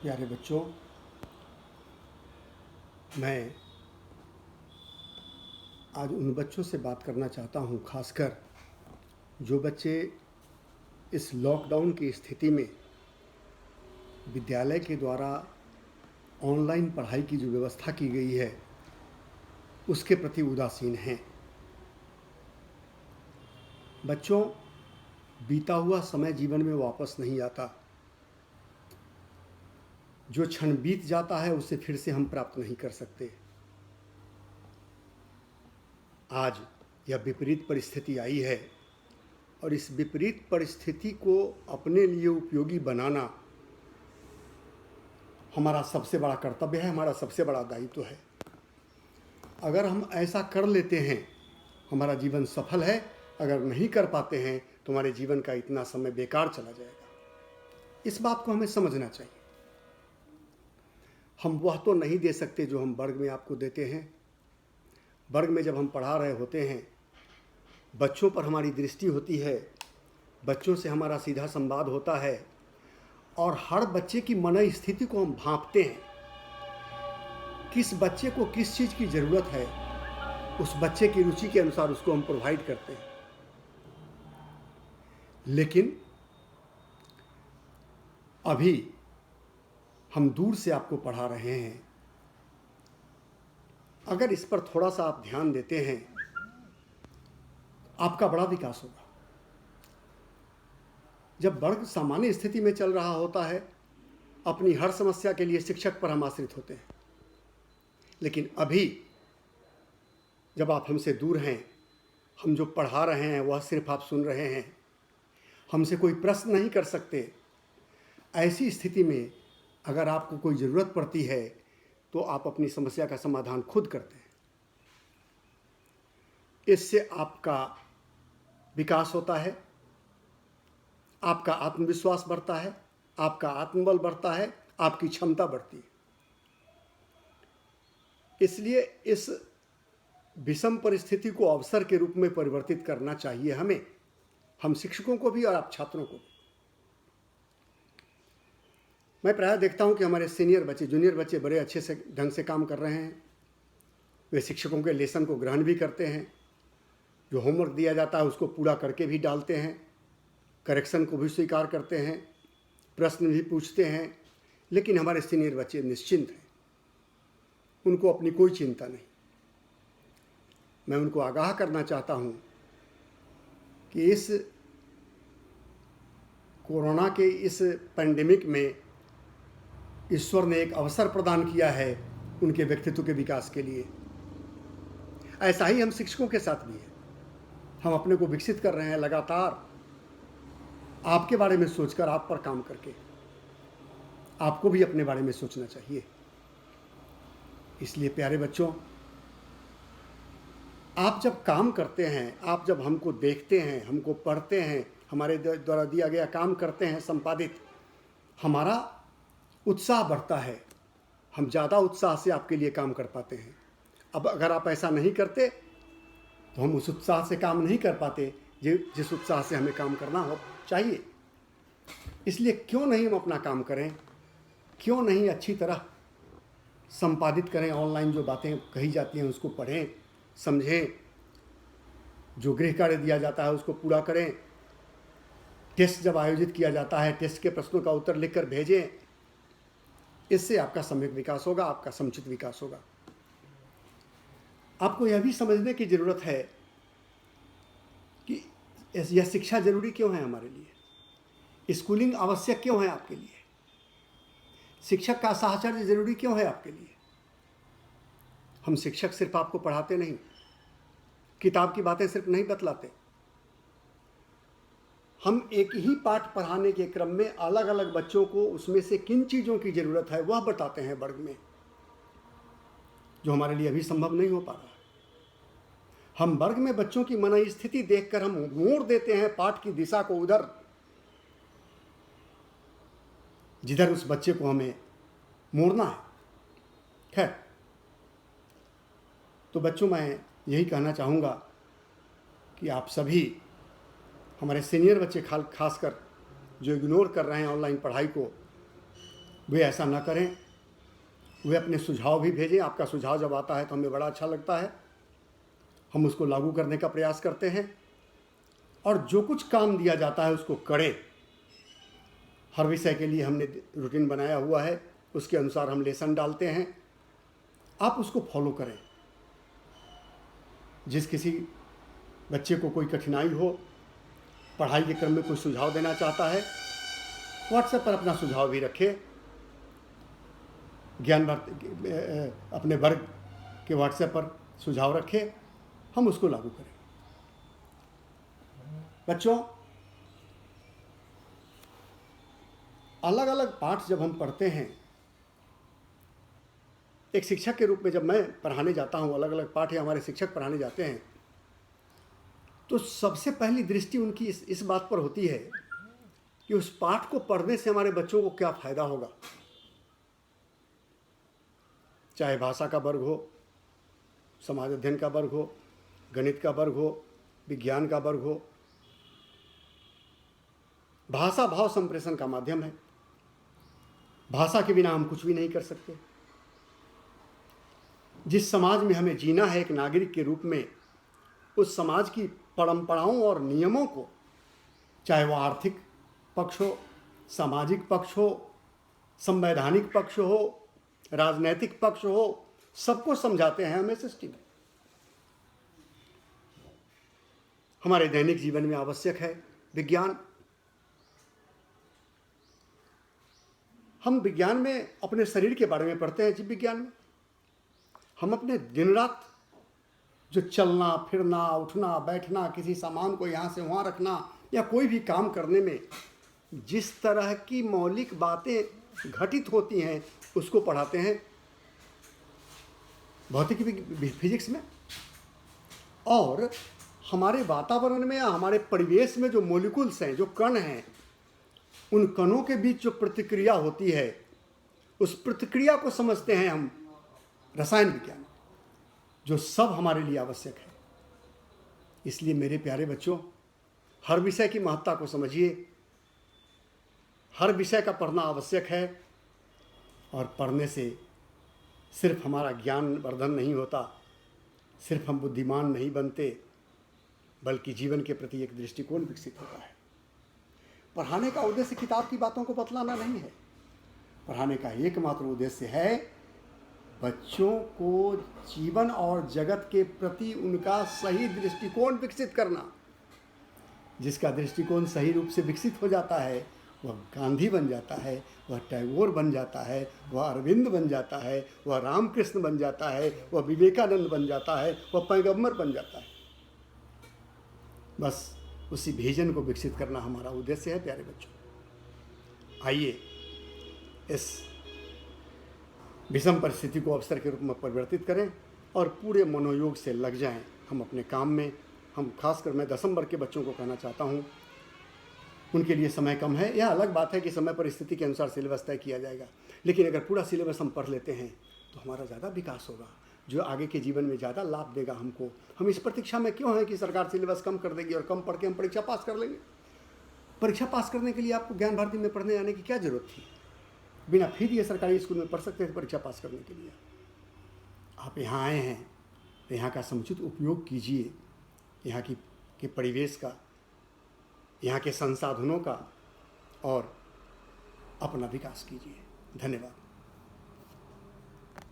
प्यारे बच्चों, मैं आज उन बच्चों से बात करना चाहता हूँ, खासकर जो बच्चे इस लॉकडाउन की स्थिति में विद्यालय के द्वारा ऑनलाइन पढ़ाई की जो व्यवस्था की गई है उसके प्रति उदासीन हैं। बच्चों, बीता हुआ समय जीवन में वापस नहीं आता। जो क्षण बीत जाता है उसे फिर से हम प्राप्त नहीं कर सकते। आज यह विपरीत परिस्थिति आई है और इस विपरीत परिस्थिति को अपने लिए उपयोगी बनाना हमारा सबसे बड़ा कर्तव्य है, हमारा सबसे बड़ा दायित्व है। अगर हम ऐसा कर लेते हैं हमारा जीवन सफल है, अगर नहीं कर पाते हैं तो हमारे जीवन का इतना समय बेकार चला जाएगा। इस बात को हमें समझना चाहिए। हम वह तो नहीं दे सकते जो हम वर्ग में आपको देते हैं। वर्ग में जब हम पढ़ा रहे होते हैं, बच्चों पर हमारी दृष्टि होती है, बच्चों से हमारा सीधा संवाद होता है और हर बच्चे की मन स्थिति को हम भांपते हैं। किस बच्चे को किस चीज़ की ज़रूरत है, उस बच्चे की रुचि के अनुसार उसको हम प्रोवाइड करते हैं। लेकिन अभी हम दूर से आपको पढ़ा रहे हैं। अगर इस पर थोड़ा सा आप ध्यान देते हैं, आपका बड़ा विकास होगा। जब वर्ग सामान्य स्थिति में चल रहा होता है, अपनी हर समस्या के लिए शिक्षक पर हम आश्रित होते हैं। लेकिन अभी जब आप हमसे दूर हैं, हम जो पढ़ा रहे हैं वह सिर्फ आप सुन रहे हैं, हमसे कोई प्रश्न नहीं कर सकते। ऐसी स्थिति में अगर आपको कोई ज़रूरत पड़ती है तो आप अपनी समस्या का समाधान खुद करते हैं। इससे आपका विकास होता है, आपका आत्मविश्वास बढ़ता है, आपका आत्मबल बढ़ता है, आपकी क्षमता बढ़ती है। इसलिए इस विषम परिस्थिति को अवसर के रूप में परिवर्तित करना चाहिए हमें, हम शिक्षकों को भी और आप छात्रों को भी। मैं प्रायः देखता हूं कि हमारे सीनियर बच्चे, जूनियर बच्चे बड़े अच्छे से ढंग से काम कर रहे हैं। वे शिक्षकों के लेसन को ग्रहण भी करते हैं, जो होमवर्क दिया जाता है उसको पूरा करके भी डालते हैं, करेक्शन को भी स्वीकार करते हैं, प्रश्न भी पूछते हैं। लेकिन हमारे सीनियर बच्चे निश्चिंत हैं, उनको अपनी कोई चिंता नहीं। मैं उनको आगाह करना चाहता हूं कि इस कोरोना के इस पैंडेमिक में ईश्वर ने एक अवसर प्रदान किया है उनके व्यक्तित्व के विकास के लिए। ऐसा ही हम शिक्षकों के साथ भी है। हम अपने को विकसित कर रहे हैं लगातार, आपके बारे में सोचकर, आप पर काम करके। आपको भी अपने बारे में सोचना चाहिए। इसलिए प्यारे बच्चों, आप जब काम करते हैं, आप जब हमको देखते हैं, हमको पढ़ते हैं, हमारे द्वारा दिया गया काम करते हैं संपादित, हमारा उत्साह बढ़ता है। हम ज़्यादा उत्साह से आपके लिए काम कर पाते हैं। अब अगर आप ऐसा नहीं करते तो हम उस उत्साह से काम नहीं कर पाते जिस उत्साह से हमें काम करना हो चाहिए। इसलिए क्यों नहीं हम अपना काम करें, क्यों नहीं अच्छी तरह संपादित करें, ऑनलाइन जो बातें कही जाती हैं उसको पढ़ें, समझें, जो गृह कार्य दिया जाता है उसको पूरा करें, टेस्ट जब आयोजित किया जाता है टेस्ट के प्रश्नों का उत्तर लिखकर भेजें। इससे आपका सम्यक विकास होगा, आपका समुचित विकास होगा। आपको यह भी समझने की ज़रूरत है कि यह शिक्षा जरूरी क्यों है हमारे लिए, स्कूलिंग आवश्यक क्यों है आपके लिए, शिक्षक का साहचर्य जरूरी क्यों है आपके लिए। हम शिक्षक सिर्फ आपको पढ़ाते नहीं, किताब की बातें सिर्फ नहीं बतलाते। हम एक ही पाठ पढ़ाने के क्रम में अलग अलग बच्चों को उसमें से किन चीज़ों की ज़रूरत है वह बताते हैं वर्ग में, जो हमारे लिए अभी संभव नहीं हो पा रहा है। हम वर्ग में बच्चों की मन स्थिति देखकर हम मोड़ देते हैं पाठ की दिशा को उधर जिधर उस बच्चे को हमें मोड़ना है। खैर, तो बच्चों, मैं यही कहना चाहूँगा कि आप सभी, हमारे सीनियर बच्चे खासकर जो इग्नोर कर रहे हैं ऑनलाइन पढ़ाई को, वे ऐसा न करें। वे अपने सुझाव भी भेजें। आपका सुझाव जब आता है तो हमें बड़ा अच्छा लगता है, हम उसको लागू करने का प्रयास करते हैं और जो कुछ काम दिया जाता है उसको करें। हर विषय के लिए हमने रूटीन बनाया हुआ है, उसके अनुसार हम लेसन डालते हैं, आप उसको फॉलो करें। जिस किसी बच्चे को कोई कठिनाई हो, पढ़ाई के क्रम में कोई सुझाव देना चाहता है, व्हाट्सएप पर अपना सुझाव भी रखे। ज्ञान अपने वर्ग के व्हाट्सएप पर सुझाव रखे, हम उसको लागू करें। बच्चों, अलग अलग पाठ जब हम पढ़ते हैं, एक शिक्षक के रूप में जब मैं पढ़ाने जाता हूँ, अलग अलग पाठ या हमारे शिक्षक पढ़ाने जाते हैं, तो सबसे पहली दृष्टि उनकी इस बात पर होती है कि उस पाठ को पढ़ने से हमारे बच्चों को क्या फ़ायदा होगा। चाहे भाषा का वर्ग हो, समाज अध्ययन का वर्ग हो, गणित का वर्ग हो, विज्ञान का वर्ग हो। भाषा भाव संप्रेषण का माध्यम है। भाषा के बिना हम कुछ भी नहीं कर सकते। जिस समाज में हमें जीना है एक नागरिक के रूप में, उस समाज की परंपराओं और नियमों को, चाहे वह आर्थिक पक्ष हो, सामाजिक पक्ष हो, संवैधानिक पक्ष हो, राजनैतिक पक्ष हो, सबको समझाते हैं हम एसएसटी में। हमारे दैनिक जीवन में आवश्यक है विज्ञान। हम विज्ञान में अपने शरीर के बारे में पढ़ते हैं, जीव विज्ञान में। हम अपने दिन रात जो चलना फिरना, उठना बैठना, किसी सामान को यहाँ से वहाँ रखना या कोई भी काम करने में जिस तरह की मौलिक बातें घटित होती हैं, उसको पढ़ाते हैं भौतिकी फिजिक्स में। और हमारे वातावरण में या हमारे परिवेश में जो मॉलिक्यूल्स हैं, जो कण हैं, उन कणों के बीच जो प्रतिक्रिया होती है, उस प्रतिक्रिया को समझते हैं हम रसायन विज्ञान, जो सब हमारे लिए आवश्यक है। इसलिए मेरे प्यारे बच्चों, हर विषय की महत्ता को समझिए। हर विषय का पढ़ना आवश्यक है और पढ़ने से सिर्फ हमारा ज्ञान वर्धन नहीं होता, सिर्फ हम बुद्धिमान नहीं बनते, बल्कि जीवन के प्रति एक दृष्टिकोण विकसित होता है। पढ़ाने का उद्देश्य किताब की बातों को बतलाना नहीं है। पढ़ाने का एकमात्र उद्देश्य है बच्चों को जीवन और जगत के प्रति उनका सही दृष्टिकोण विकसित करना। जिसका दृष्टिकोण सही रूप से विकसित हो जाता है, वह गांधी बन जाता है, वह टैगोर बन जाता है, वह अरविंद बन जाता है, वह रामकृष्ण बन जाता है, वह विवेकानंद बन जाता है, वह पैगंबर बन जाता है। बस उसी विजन को विकसित करना हमारा उद्देश्य है प्यारे बच्चों। आइए इस विषम परिस्थिति को अवसर के रूप में परिवर्तित करें और पूरे मनोयोग से लग जाएं हम अपने काम में। हम खासकर मैं 10वीं वर्ग के बच्चों को कहना चाहता हूं, उनके लिए समय कम है। यह अलग बात है कि समय परिस्थिति के अनुसार सिलेबस तय किया जाएगा, लेकिन अगर पूरा सिलेबस हम पढ़ लेते हैं तो हमारा ज़्यादा विकास होगा, जो आगे के जीवन में ज़्यादा लाभ देगा हमको। हम इस प्रतीक्षा में क्यों हैं कि सरकार सिलेबस कम कर देगी और कम पढ़ के हम परीक्षा पास कर लेंगे। परीक्षा पास करने के लिए आपको ज्ञान भारती में पढ़ने आने की क्या ज़रूरत थी। बिना फी दिए सरकारी स्कूल में पढ़ सकते थे परीक्षा पास करने के लिए। आप यहाँ आए हैं तो यहाँ का समुचित उपयोग कीजिए, यहाँ के परिवेश का, यहाँ के संसाधनों का, और अपना विकास कीजिए। धन्यवाद।